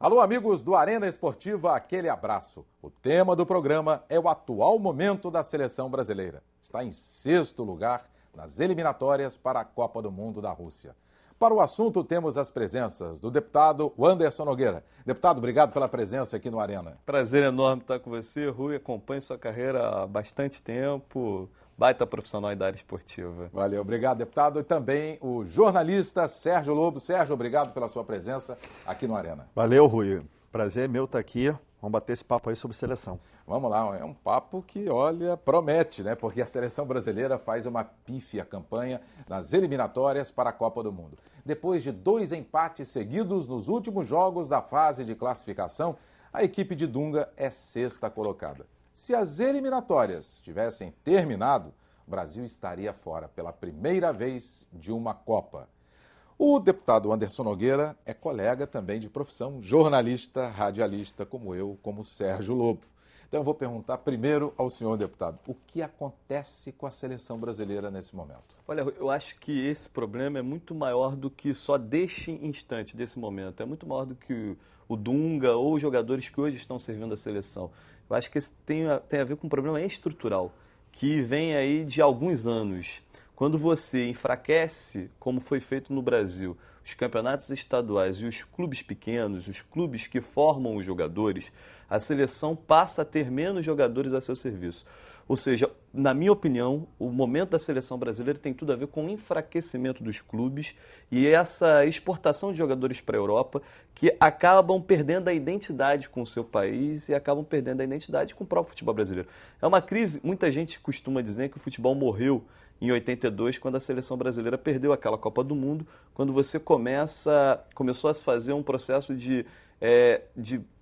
Alô, amigos do Arena Esportiva, aquele abraço. O tema do programa é o atual momento da seleção brasileira. Está em 6º lugar nas eliminatórias para a Copa do Mundo da Rússia. Para o assunto, temos as presenças do deputado Wanderson Nogueira. Deputado, obrigado pela presença aqui no Arena. Prazer enorme estar com você, Rui. Acompanho sua carreira há bastante tempo. Baita profissional da área esportiva. Valeu, obrigado, deputado. E também o jornalista Sérgio Lobo. Sérgio, obrigado pela sua presença aqui no Arena. Valeu, Rui. Prazer meu estar aqui. Vamos bater esse papo aí sobre seleção. Vamos lá, é um papo que, olha, promete, né? Porque a seleção brasileira faz uma pífia campanha nas eliminatórias para a Copa do Mundo. Depois de 2 empates seguidos nos últimos jogos da fase de classificação, a equipe de Dunga é 6ª colocada. Se as eliminatórias tivessem terminado, o Brasil estaria fora pela primeira vez de uma Copa. O deputado Wanderson Nogueira é colega também de profissão, jornalista, radialista, como eu, como Sérgio Lobo. Então eu vou perguntar primeiro ao senhor deputado, o que acontece com a seleção brasileira nesse momento? Olha, eu acho que esse problema é muito maior do que só deste instante, desse momento. É muito maior do que o Dunga ou os jogadores que hoje estão servindo a seleção. Eu acho que isso tem a ver com um problema estrutural, que vem aí de alguns anos. Quando você enfraquece, como foi feito no Brasil, os campeonatos estaduais e os clubes pequenos, os clubes que formam os jogadores, a seleção passa a ter menos jogadores a seu serviço. Ou seja, na minha opinião, o momento da seleção brasileira tem tudo a ver com o enfraquecimento dos clubes e essa exportação de jogadores para a Europa que acabam perdendo a identidade com o seu país e acabam perdendo a identidade com o próprio futebol brasileiro. É uma crise, muita gente costuma dizer que o futebol morreu em 82, quando a seleção brasileira perdeu aquela Copa do Mundo, quando você começou a se fazer um processo de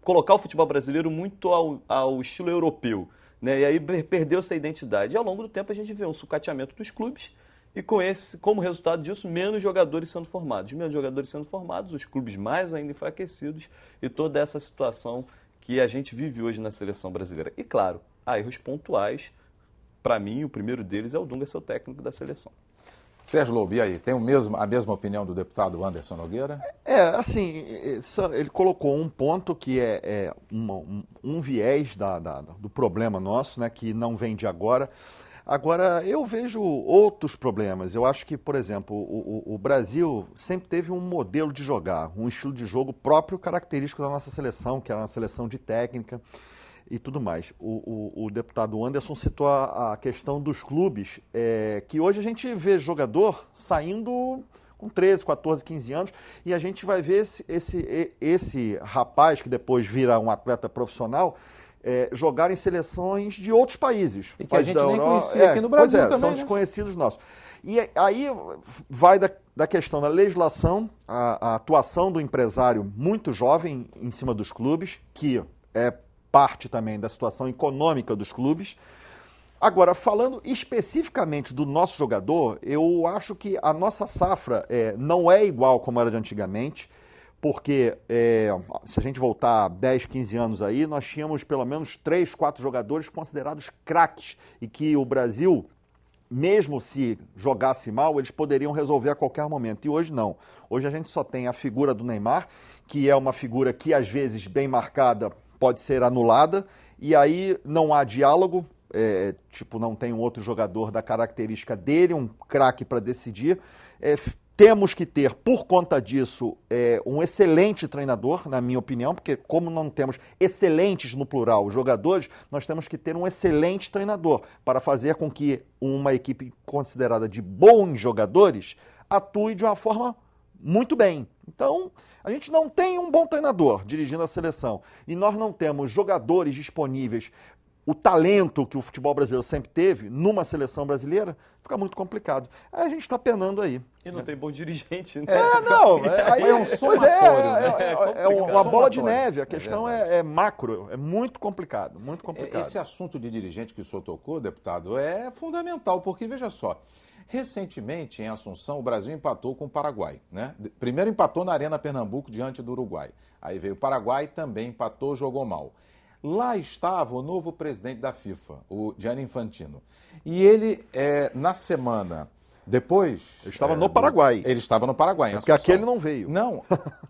colocar o futebol brasileiro muito ao estilo europeu. Né? E aí perdeu essa identidade. E ao longo do tempo a gente vê um sucateamento dos clubes e como resultado disso, menos jogadores sendo formados. Menos jogadores sendo formados, os clubes mais ainda enfraquecidos e toda essa situação que a gente vive hoje na seleção brasileira. E claro, há erros pontuais. Para mim, o primeiro deles é o Dunga ser o técnico da seleção. Sérgio Lobo, e aí? Tem a mesma opinião do deputado Wanderson Nogueira? Assim, ele colocou um ponto que é um viés do problema nosso, né, que não vem de agora. Agora, eu vejo outros problemas. Eu acho que, por exemplo, o Brasil sempre teve um modelo de jogar, um estilo de jogo próprio característico da nossa seleção, que era uma seleção de técnica e tudo mais. O deputado Wanderson citou a questão dos clubes, que hoje a gente vê jogador saindo com 13, 14, 15 anos, e a gente vai ver esse rapaz, que depois vira um atleta profissional, jogar em seleções de outros países. E que a gente nem conhecia aqui no Brasil também, são né? desconhecidos nossos. E aí vai da questão da legislação, a atuação do empresário muito jovem em cima dos clubes, que é parte também da situação econômica dos clubes. Agora, falando especificamente do nosso jogador, eu acho que a nossa safra não é igual como era de antigamente, porque se a gente voltar 10, 15 anos aí, nós tínhamos pelo menos 3, 4 jogadores considerados craques e que o Brasil, mesmo se jogasse mal, eles poderiam resolver a qualquer momento. E hoje não. Hoje a gente só tem a figura do Neymar, que é uma figura que às vezes bem marcada pode ser anulada, e aí não há diálogo, não tem um outro jogador da característica dele, um craque para decidir. Temos que ter, por conta disso, um excelente treinador, na minha opinião, porque como não temos excelentes, no plural, jogadores, nós temos que ter um excelente treinador para fazer com que uma equipe considerada de bons jogadores atue de uma forma muito bem. Então, a gente não tem um bom treinador dirigindo a seleção e nós não temos jogadores disponíveis, o talento que o futebol brasileiro sempre teve numa seleção brasileira, fica muito complicado. Aí a gente está penando aí. E não tem bom dirigente, né? Aí é um somatório, é uma bola de neve. A questão é macro, é muito complicado, muito complicado. Esse assunto de dirigente que o senhor tocou, deputado, é fundamental, porque, veja só, recentemente, em Assunção, o Brasil empatou com o Paraguai, né? Primeiro empatou na Arena Pernambuco, diante do Uruguai. Aí veio o Paraguai, também empatou, jogou mal. Lá estava o novo presidente da FIFA, o Gianni Infantino. E ele, na semana Depois... Ele estava no Paraguai. Ele estava no Paraguai, em Porque Assunção. aquele não veio. Não,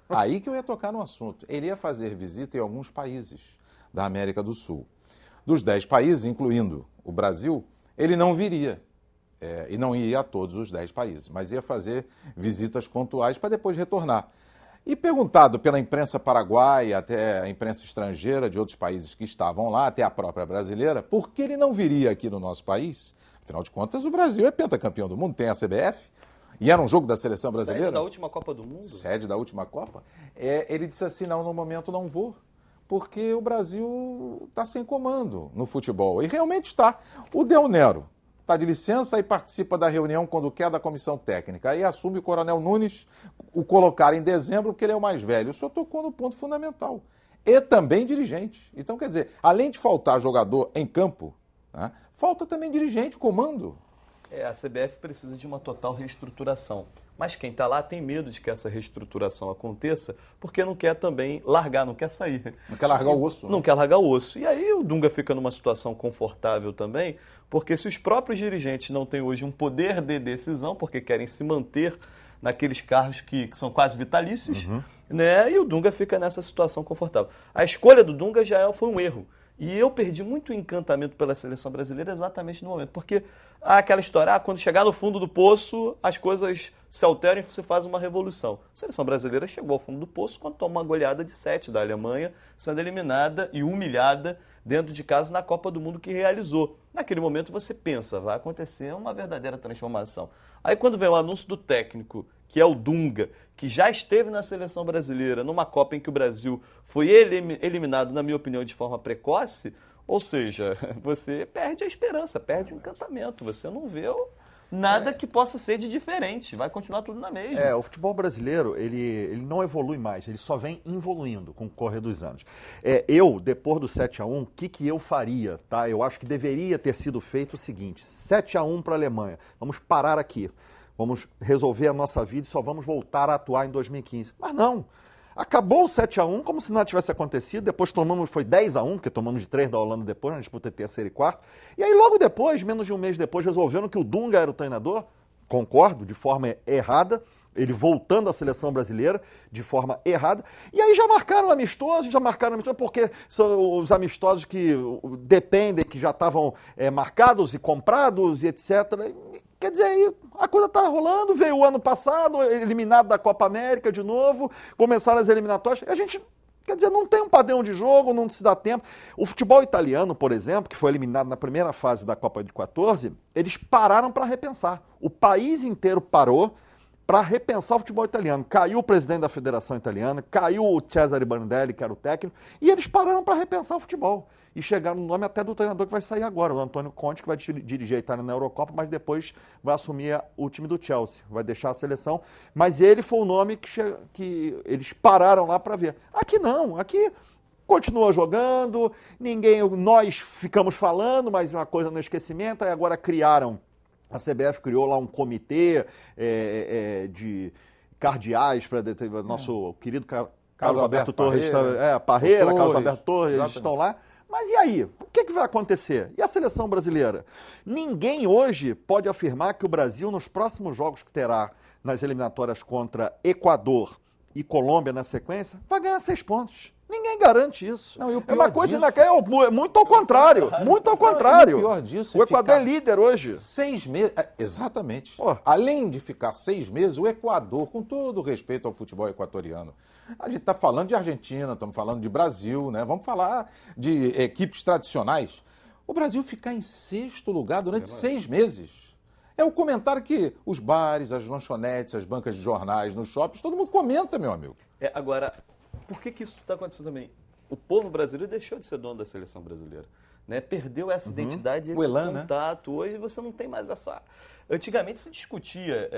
aí que eu ia tocar no assunto. Ele ia fazer visita em alguns países da América do Sul. Dos 10 países, incluindo o Brasil, ele não viria. E não ia a todos os 10 países, mas ia fazer visitas pontuais para depois retornar. E perguntado pela imprensa paraguaia, até a imprensa estrangeira de outros países que estavam lá, até a própria brasileira, por que ele não viria aqui no nosso país? Afinal de contas, o Brasil é pentacampeão do mundo, tem a CBF, e era um jogo da seleção brasileira. Sede da última Copa do Mundo? Sede da última Copa. Ele disse assim, não, no momento não vou, porque o Brasil está sem comando no futebol. E realmente está. O Del Nero está de licença e participa da reunião quando quer da comissão técnica. Aí assume o Coronel Nunes, o colocar em dezembro, porque ele é o mais velho. O senhor tocou no ponto fundamental. E também dirigente. Então, quer dizer, além de faltar jogador em campo, né, falta também dirigente, comando. A CBF precisa de uma total reestruturação. Mas quem está lá tem medo de que essa reestruturação aconteça, porque não quer também largar, não quer sair. Não quer largar o osso. Não quer largar o osso. E aí o Dunga fica numa situação confortável também, porque se os próprios dirigentes não têm hoje um poder de decisão, porque querem se manter naqueles cargos que são quase vitalícios, né? E o Dunga fica nessa situação confortável. A escolha do Dunga foi um erro. E eu perdi muito o encantamento pela seleção brasileira exatamente no momento. Porque há aquela história, quando chegar no fundo do poço, as coisas se alteram e você faz uma revolução. A seleção brasileira chegou ao fundo do poço quando toma uma goleada de 7 da Alemanha, sendo eliminada e humilhada dentro de casa na Copa do Mundo que realizou. Naquele momento você pensa, vai acontecer uma verdadeira transformação. Aí quando vem o anúncio do técnico, que é o Dunga, que já esteve na seleção brasileira, numa Copa em que o Brasil foi eliminado, na minha opinião, de forma precoce, ou seja, você perde a esperança, perde o encantamento, você não vê nada que possa ser de diferente, vai continuar tudo na mesma. O futebol brasileiro, ele não evolui mais, ele só vem evoluindo com o correr dos anos. Depois do 7-1, o que eu faria? Tá? Eu acho que deveria ter sido feito o seguinte, 7-1 para a Alemanha, vamos parar aqui. Vamos resolver a nossa vida e só vamos voltar a atuar em 2015. Mas não. Acabou o 7-1 como se nada tivesse acontecido. Depois foi 10-1, porque tomamos de 3 da Holanda depois, na disputa de terceiro e quarto. E aí logo depois, menos de um mês depois, resolvendo que o Dunga era o treinador, concordo, de forma errada, ele voltando à seleção brasileira de forma errada. E aí já marcaram amistosos, porque são os amistosos que dependem, que já estavam marcados e comprados e etc. Quer dizer, aí a coisa está rolando, veio o ano passado, eliminado da Copa América de novo, começaram as eliminatórias, a gente, quer dizer, não tem um padrão de jogo, não se dá tempo. O futebol italiano, por exemplo, que foi eliminado na primeira fase da Copa de 14, eles pararam para repensar. O país inteiro parou para repensar o futebol italiano. Caiu o presidente da Federação Italiana, caiu o Cesare Bandelli, que era o técnico, e eles pararam para repensar o futebol. E chegaram no nome até do treinador que vai sair agora, o Antônio Conte, que vai dirigir a Itália na Eurocopa, mas depois vai assumir o time do Chelsea, vai deixar a seleção. Mas ele foi o nome que eles pararam lá para ver. Aqui não, aqui continua jogando, nós ficamos falando, mas uma coisa no esquecimento, aí agora a CBF criou lá um comitê de cardeais para nosso querido Carlos Alberto Torres, Parreira, Carlos Alberto Torres, eles estão lá. Mas e aí? O que vai acontecer? E a seleção brasileira? Ninguém hoje pode afirmar que o Brasil, nos próximos jogos que terá nas eliminatórias contra Equador e Colômbia na sequência, vai ganhar 6 pontos. Ninguém garante isso. Não, é uma coisa muito ao contrário. Muito ao contrário. O pior disso o Equador é líder hoje. 6 meses. Exatamente. Além de ficar 6 meses, o Equador, com todo o respeito ao futebol equatoriano, a gente está falando de Argentina, estamos falando de Brasil, né? Vamos falar de equipes tradicionais. O Brasil ficar em 6º lugar durante 6 meses. É o comentário que os bares, as lanchonetes, as bancas de jornais, nos shoppings, todo mundo comenta, meu amigo. Agora, por que isso está acontecendo também? O povo brasileiro deixou de ser dono da seleção brasileira. Né? Perdeu essa identidade, esse contato. Né? Hoje você não tem mais essa... Antigamente se discutia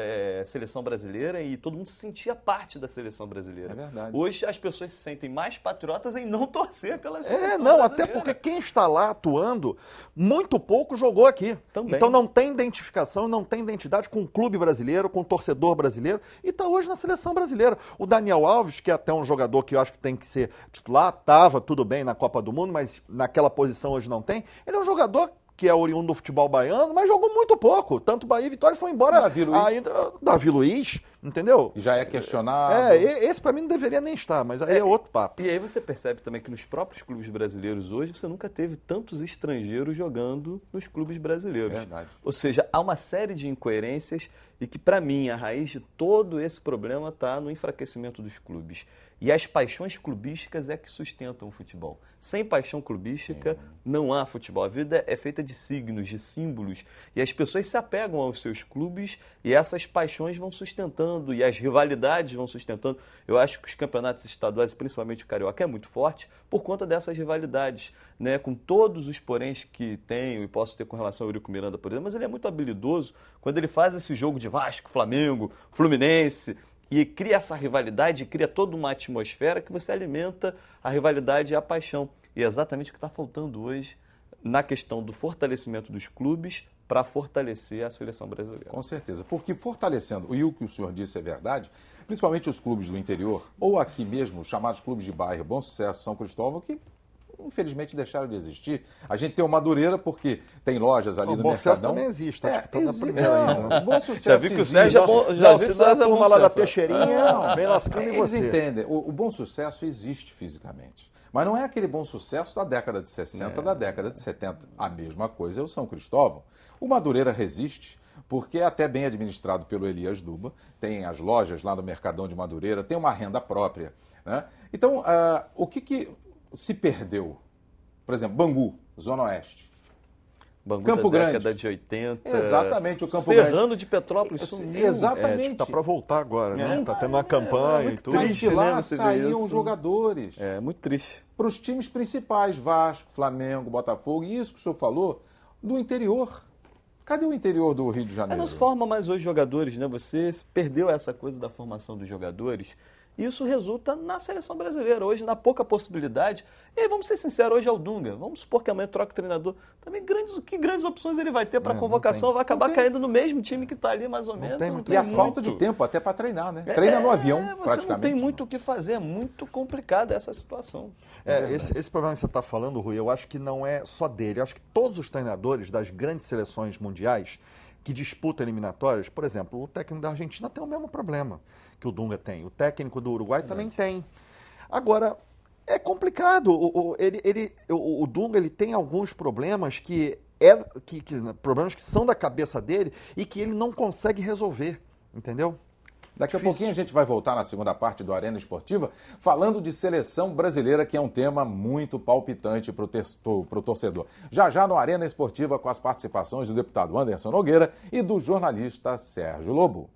seleção brasileira e todo mundo se sentia parte da seleção brasileira. É verdade. Hoje as pessoas se sentem mais patriotas em não torcer pela seleção brasileira. Até porque quem está lá atuando, muito pouco jogou aqui. Também. Então não tem identificação, não tem identidade com o clube brasileiro, com o torcedor brasileiro, e está hoje na seleção brasileira. O Daniel Alves, que é até um jogador que eu acho que tem que ser titular, estava tudo bem na Copa do Mundo, mas naquela posição hoje não tem, ele é um jogador que é oriundo do futebol baiano, mas jogou muito pouco. Tanto Bahia e Vitória foi embora. Davi Luiz, entendeu? Já é questionado. Esse para mim não deveria nem estar, mas aí é outro papo. E aí você percebe também que nos próprios clubes brasileiros hoje, você nunca teve tantos estrangeiros jogando nos clubes brasileiros. Verdade. Ou seja, há uma série de incoerências e que, para mim, a raiz de todo esse problema está no enfraquecimento dos clubes. E as paixões clubísticas é que sustentam o futebol. Sem paixão clubística, não há futebol. A vida é feita de signos, de símbolos, e as pessoas se apegam aos seus clubes e essas paixões vão sustentando, e as rivalidades vão sustentando. Eu acho que os campeonatos estaduais, principalmente o Carioca, é muito forte por conta dessas rivalidades, né? Com todos os poréns que tenho e posso ter com relação ao Eurico Miranda, por exemplo, mas ele é muito habilidoso quando ele faz esse jogo de Vasco, Flamengo, Fluminense, e cria essa rivalidade, cria toda uma atmosfera que você alimenta a rivalidade e a paixão. E é exatamente o que está faltando hoje na questão do fortalecimento dos clubes para fortalecer a seleção brasileira. Com certeza, porque fortalecendo, e o que o senhor disse é verdade, principalmente os clubes do interior, ou aqui mesmo, os chamados clubes de bairro, Bom Sucesso, São Cristóvão, que infelizmente deixaram de existir. A gente tem o Madureira porque tem lojas ali no Mercadão. O Bom Sucesso também existe, acho que está na primeira ainda. O Bom Sucesso já vi que o existe. Sérgio é bom, já vi se não, a turma lá da Teixeirinha, vem lascando em Eles você. entendem, o Bom Sucesso existe fisicamente. Mas não é aquele Bom Sucesso da década de 60, da década de 70. A mesma coisa é o São Cristóvão. O Madureira resiste porque é até bem administrado pelo Elias Duba, tem as lojas lá no Mercadão de Madureira, tem uma renda própria, né? Então, o que se perdeu? Por exemplo, Bangu, Zona Oeste. Bangu Campo da Grande. década de 80. Exatamente, o Campo Grande. Serrano de Petrópolis sumiu. Exatamente. Está para voltar agora, né? Está tendo uma campanha e tudo. Mas de lá você vê saíam isso. jogadores É muito triste. para os times principais, Vasco, Flamengo, Botafogo, e isso que o senhor falou, do interior. Cadê o interior do Rio de Janeiro? Não se forma mais hoje jogadores, né? Você perdeu essa coisa da formação dos jogadores. E isso resulta na seleção brasileira, hoje na pouca possibilidade. E aí, vamos ser sinceros, hoje é o Dunga. Vamos supor que amanhã troca o treinador. Também que grandes opções ele vai ter para a convocação? Vai acabar caindo no mesmo time que está ali, mais ou menos. E a falta de tempo até para treinar, né? Treina no avião, praticamente. Você não tem muito o que fazer, é muito complicada essa situação. Esse problema que você está falando, Rui, eu acho que não é só dele. Eu acho que todos os treinadores das grandes seleções mundiais que disputam eliminatórias, por exemplo, o técnico da Argentina tem o mesmo problema que o Dunga tem. O técnico do Uruguai também tem. Agora, é complicado. O Dunga ele tem alguns problemas problemas que são da cabeça dele e que ele não consegue resolver, entendeu? Daqui a pouquinho a gente vai voltar na segunda parte do Arena Esportiva falando de seleção brasileira, que é um tema muito palpitante para o torcedor. Já no Arena Esportiva com as participações do deputado Anderson Nogueira e do jornalista Sérgio Lobo.